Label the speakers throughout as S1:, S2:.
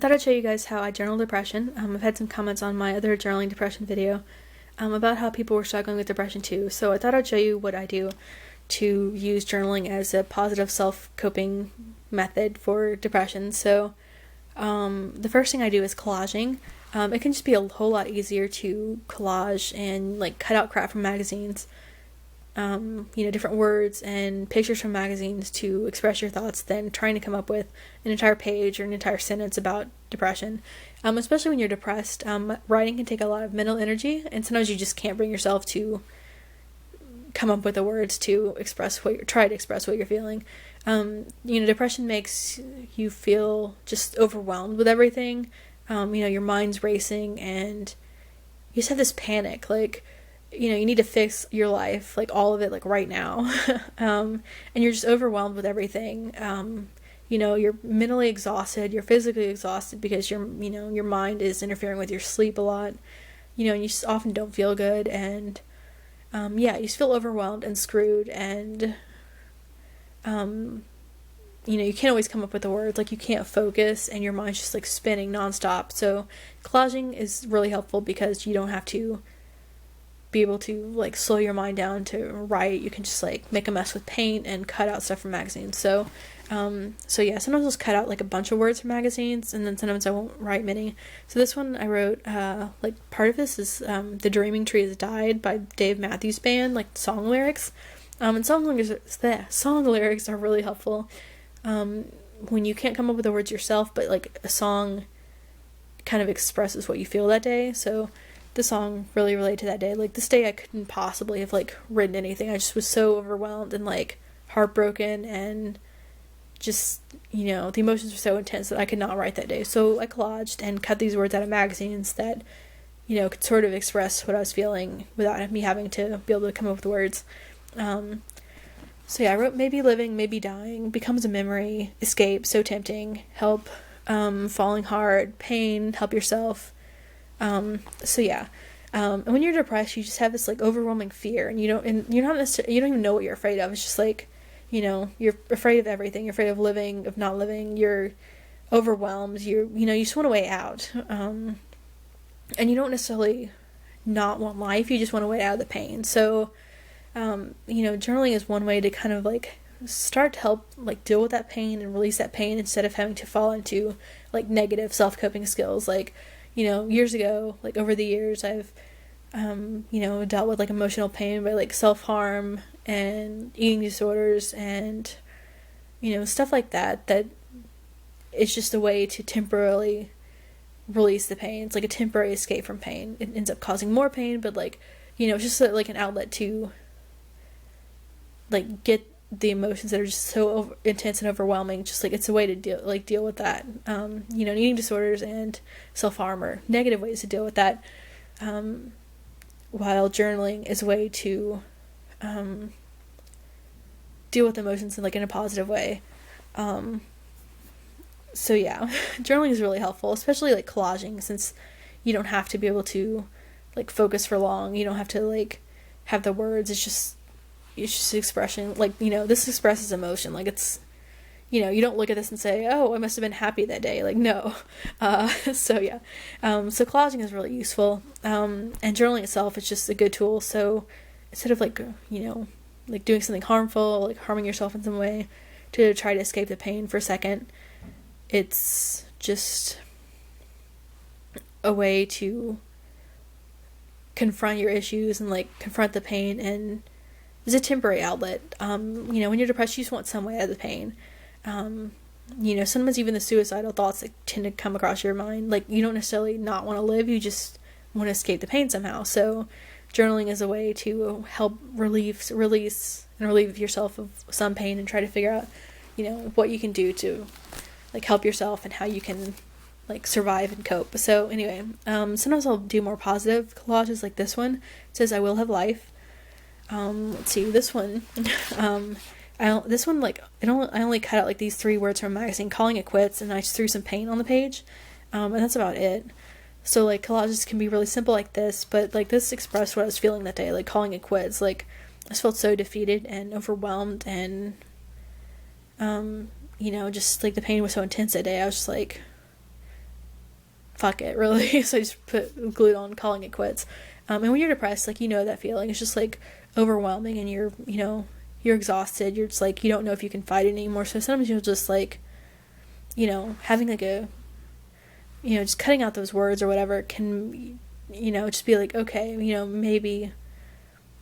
S1: thought I'd show you guys how I journal depression. I've had some comments on my other journaling depression video about how people were struggling with depression too. So I thought I'd show you what I do to use journaling as a positive self-coping method for depression. So the first thing I do is collaging. It can just be a whole lot easier to collage and like cut out crap from magazines. Different words and pictures from magazines to express your thoughts than trying to come up with an entire page or an entire sentence about depression. Especially when you're depressed, writing can take a lot of mental energy, and sometimes you just can't bring yourself to come up with the words to try to express what you're feeling. Depression makes you feel just overwhelmed with everything. Your mind's racing and you just have this panic, like, you need to fix your life, like all of it, like right now. And you're just overwhelmed with everything. You're mentally exhausted, you're physically exhausted because your mind is interfering with your sleep a lot. And you just often don't feel good, and you just feel overwhelmed and screwed, and you can't always come up with the words, like you can't focus and your mind's just like spinning nonstop. So collaging is really helpful because you don't have to be able to like slow your mind down to write. You can just like make a mess with paint and cut out stuff from magazines. So sometimes I'll just cut out like a bunch of words from magazines, and then sometimes I won't write many. So this one I wrote, part of this is The Dreaming Tree Has Died by Dave Matthews Band, like song lyrics. And song lyrics are really helpful when you can't come up with the words yourself, but like a song kind of expresses what you feel that day. So the song really related to that day. Like this day I couldn't possibly have like written anything. I just was so overwhelmed and like heartbroken, and just, the emotions were so intense that I could not write that day. So I collaged and cut these words out of magazines that, could sort of express what I was feeling without me having to be able to come up with words. I wrote, maybe living, maybe dying, becomes a memory, escape, so tempting, help, falling hard, pain, help yourself. And when you're depressed, you just have this like overwhelming fear, and you're not necessarily, you don't even know what you're afraid of. It's just like, you're afraid of everything. You're afraid of living, of not living. You're overwhelmed. You just want a way out. And you don't necessarily not want life. You just want a way out of the pain. So, journaling is one way to kind of like start to help like deal with that pain and release that pain instead of having to fall into like negative self-coping skills. Like, years ago, like over the years, I've, dealt with like emotional pain by like self-harm and eating disorders and, stuff like that, that it's just a way to temporarily release the pain. It's like a temporary escape from pain. It ends up causing more pain, but like, it's just like an outlet to like get the emotions that are just so intense and overwhelming. Just like it's a way to deal with that. Eating disorders and self-harm are negative ways to deal with that, while journaling is a way to deal with emotions in a positive way. Journaling is really helpful, especially like collaging, since you don't have to be able to like focus for long. You don't have to like have the words. It's just expression. Like, this expresses emotion. Like it's, you don't look at this and say, oh, I must have been happy that day. Like, no. So collaging is really useful. And journaling itself is just a good tool. So instead of like doing something harmful, like harming yourself in some way to try to escape the pain for a second, it's just a way to confront your issues and like confront the pain, and it's a temporary outlet. When you're depressed, you just want some way out of the pain. Sometimes even the suicidal thoughts that tend to come across your mind, like you don't necessarily not want to live, you just want to escape the pain somehow. So journaling is a way to help release and relieve yourself of some pain, and try to figure out, what you can do to like help yourself and how you can like survive and cope. So anyway, sometimes I'll do more positive collages like this one. It says, I will have life. Let's see, this one, I only cut out like these 3 words from a magazine, calling it quits, and I just threw some paint on the page, and that's about it. So like collages can be really simple like this, but like this expressed what I was feeling that day, like calling it quits. Like I just felt so defeated and overwhelmed, and just like the pain was so intense that day. I was just like, fuck it, really. So I just glued on calling it quits. And when you're depressed, like, you know that feeling. It's just like overwhelming, and you're exhausted. You're just like, you don't know if you can fight it anymore. So sometimes you'll just like, having like a, just cutting out those words or whatever can, just be like, okay, maybe,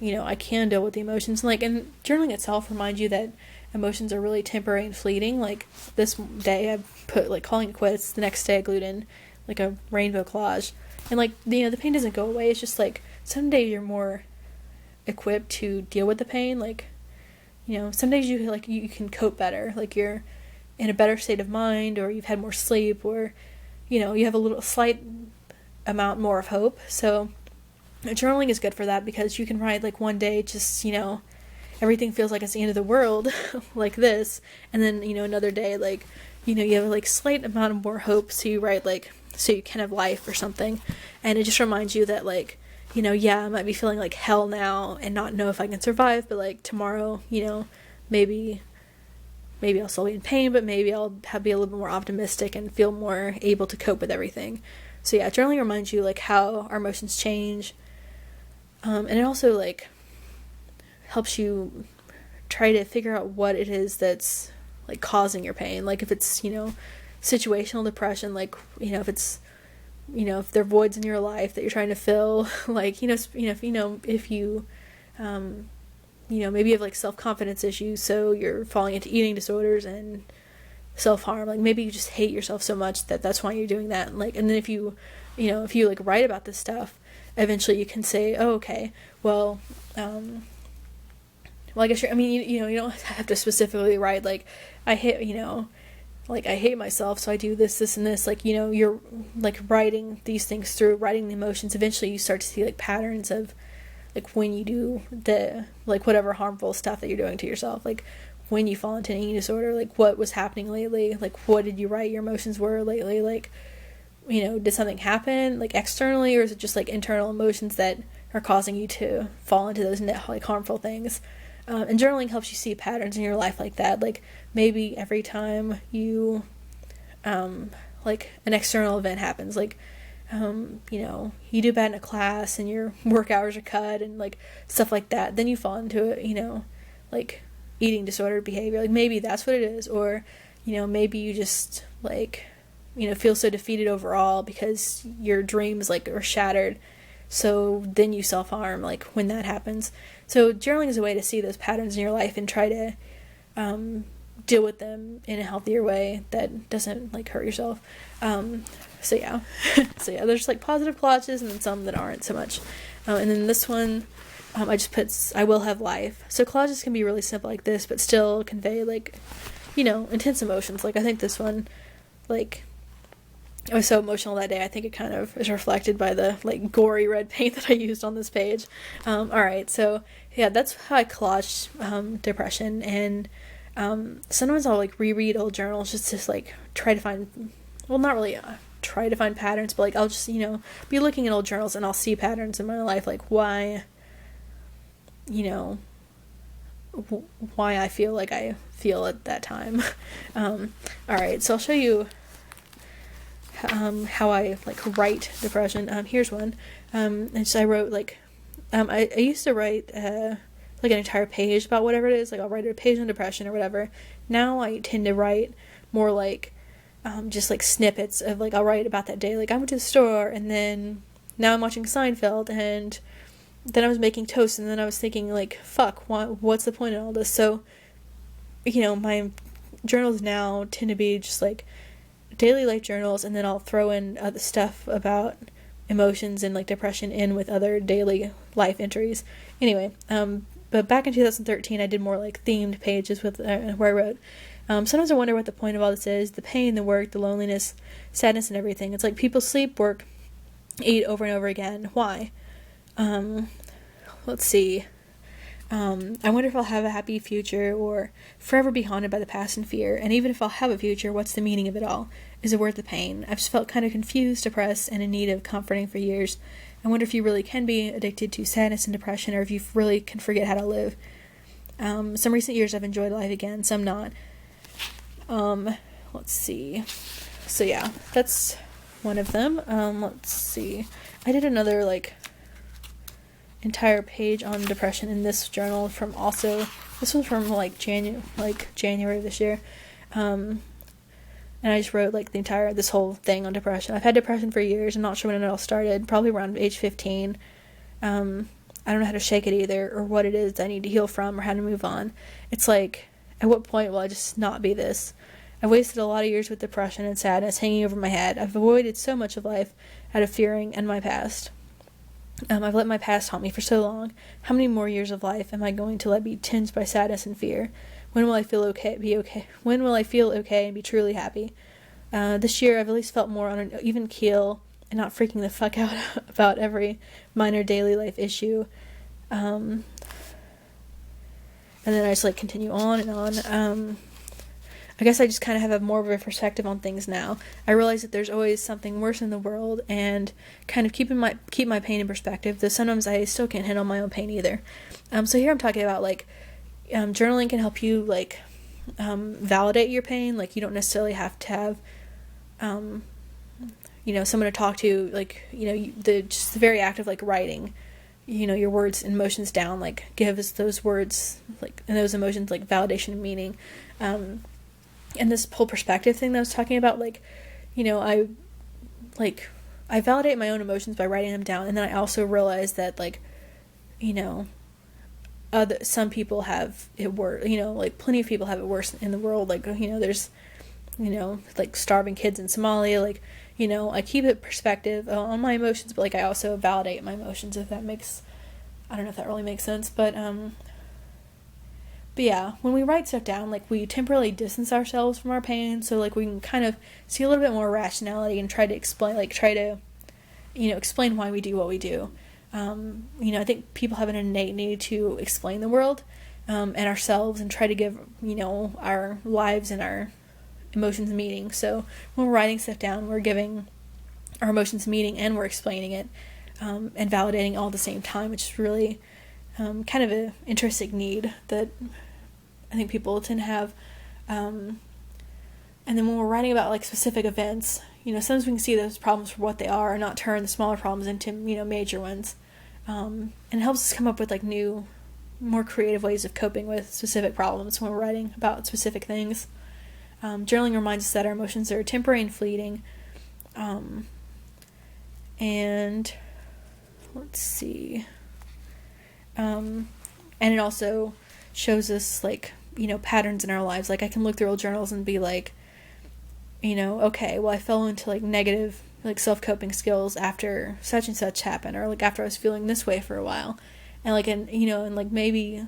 S1: I can deal with the emotions. And journaling itself reminds you that emotions are really temporary and fleeting. Like, this day I put, like, calling it quits. The next day I glued in, like, a rainbow collage. And, like, the pain doesn't go away. It's just, like, some days you're more equipped to deal with the pain. Like, some days you can cope better. Like, you're in a better state of mind, or you've had more sleep, or, you have a slight amount more of hope. So journaling is good for that, because you can write, like, one day just, everything feels like it's the end of the world, like this, and then, another day, like, you have, like, slight amount of more hope, so you write, like, so you can have life or something, and it just reminds you that, like, yeah, I might be feeling like hell now and not know if I can survive, but, like, tomorrow, maybe I'll still be in pain, but maybe I'll be a little bit more optimistic and feel more able to cope with everything. So yeah, journaling reminds you, like, how our emotions change, and it also, like, helps you try to figure out what it is that's, like, causing your pain. Like, if it's, situational depression, like, if it's, if there are voids in your life that you're trying to fill, like, if you, maybe you have, like, self-confidence issues, so you're falling into eating disorders and self-harm. Like, maybe you just hate yourself so much that that's why you're doing that. And, like, and then if you like, write about this stuff, eventually you can say, oh, okay, well, I guess you don't have to specifically write, like, I hate, like, I hate myself, so I do this, this, and this. Like, you're, like, writing these things through, writing the emotions. Eventually you start to see, like, patterns of, like, when you do the, like, whatever harmful stuff that you're doing to yourself. Like, when you fall into an eating disorder, like, what was happening lately? Like, what did you write your emotions were lately? Like, did something happen, like, externally, or is it just, like, internal emotions that are causing you to fall into those, like, harmful things? And journaling helps you see patterns in your life like that. Like, maybe every time you, like, an external event happens, like, you do bad in a class and your work hours are cut and, like, stuff like that, then you fall into it, like, eating disorder behavior. Like, maybe that's what it is. Or, maybe you just, like, feel so defeated overall because your dreams, like, are shattered. So then you self-harm, like, when that happens. So journaling is a way to see those patterns in your life and try to deal with them in a healthier way that doesn't, like, hurt yourself. So yeah. There's, like, positive collages and then some that aren't so much. And then this one, I just put, I will have life. So collages can be really simple like this, but still convey, like, intense emotions. Like, I think this one, like, I was so emotional that day. I think it kind of is reflected by the, like, gory red paint that I used on this page. Alright, so yeah, that's how I collage depression. And sometimes I'll, like, reread old journals just to, like, try to find, well, not really try to find patterns, but, like, I'll just, be looking at old journals and I'll see patterns in my life, like, why I feel like I feel at that time. Alright, so I'll show you how I, like, write depression. Here's one. And so I wrote, like, I used to write, like, an entire page about whatever it is. Like, I'll write a page on depression or whatever. Now I tend to write more, like, just, like, snippets of, like, I'll write about that day. Like, I went to the store, and then now I'm watching Seinfeld, and then I was making toast, and then I was thinking, like, fuck, what's the point in all this? So, my journals now tend to be just, like, daily life journals, and then I'll throw in other stuff about emotions and, like, depression in with other daily life entries. Anyway, but back in 2013 I did more, like, themed pages with where I wrote, sometimes I wonder what the point of all this is: the pain, the work, the loneliness, sadness, and everything. It's like people sleep, work, eat over and over again. Why? Let's see. I wonder if I'll have a happy future or forever be haunted by the past and fear. And even if I'll have a future, what's the meaning of it all? Is it worth the pain? I've just felt kind of confused, depressed, and in need of comforting for years. I wonder if you really can be addicted to sadness and depression, or if you really can forget how to live. Some recent years I've enjoyed life again, some not. Let's see. So yeah, that's one of them. Let's see. I did another like entire page on depression in this journal from also, this was from like January of this year. And I just wrote like this whole thing on depression. I've had depression for years. I'm not sure when it all started, probably around age 15. I don't know how to shake it either, or what it is I need to heal from, or how to move on. It's like, at what point will I just not be this? I've wasted a lot of years with depression and sadness hanging over my head. I've avoided so much of life out of fearing and my past. I've let my past haunt me for so long. How many more years of life am I going to let be tinged by sadness and fear? When will I feel okay? When will I feel okay and be truly happy? This year, I've at least felt more on an even keel and not freaking the fuck out about every minor daily life issue. And then I just like continue on and on. I guess I just kind of have more of a perspective on things now. I realize that there's always something worse in the world, and kind of keep my pain in perspective, though sometimes I still can't handle my own pain either. So here I'm talking about like journaling can help you like validate your pain. Like you don't necessarily have to have someone to talk to, like the very act of like writing your words and emotions down, like gives those words like and those emotions like validation and meaning. And this whole perspective thing that I was talking about, like, I validate my own emotions by writing them down, and then I also realize that, like, some people have it worse, like, plenty of people have it worse in the world, like, there's, like, starving kids in Somalia, like, I keep it perspective on my emotions, but, like, I also validate my emotions, if that makes, I don't know if that really makes sense, but yeah, when we write stuff down, like, we temporarily distance ourselves from our pain, so, like, we can kind of see a little bit more rationality and try to explain why we do what we do. I think people have an innate need to explain the world, and ourselves, and try to give, our lives and our emotions meaning. So, when we're writing stuff down, we're giving our emotions meaning, and we're explaining it, and validating all at the same time, which is really, kind of an intrinsic need that I think people tend to have. And then when we're writing about like specific events, sometimes we can see those problems for what they are and not turn the smaller problems into, major ones. And it helps us come up with like new, more creative ways of coping with specific problems when we're writing about specific things. Journaling reminds us that our emotions are temporary and fleeting. And let's see. And it also shows us like, patterns in our lives. Like I can look through old journals and be like, okay, well I fell into like negative like self-coping skills after such and such happened, or like after I was feeling this way for a while. And like, and like maybe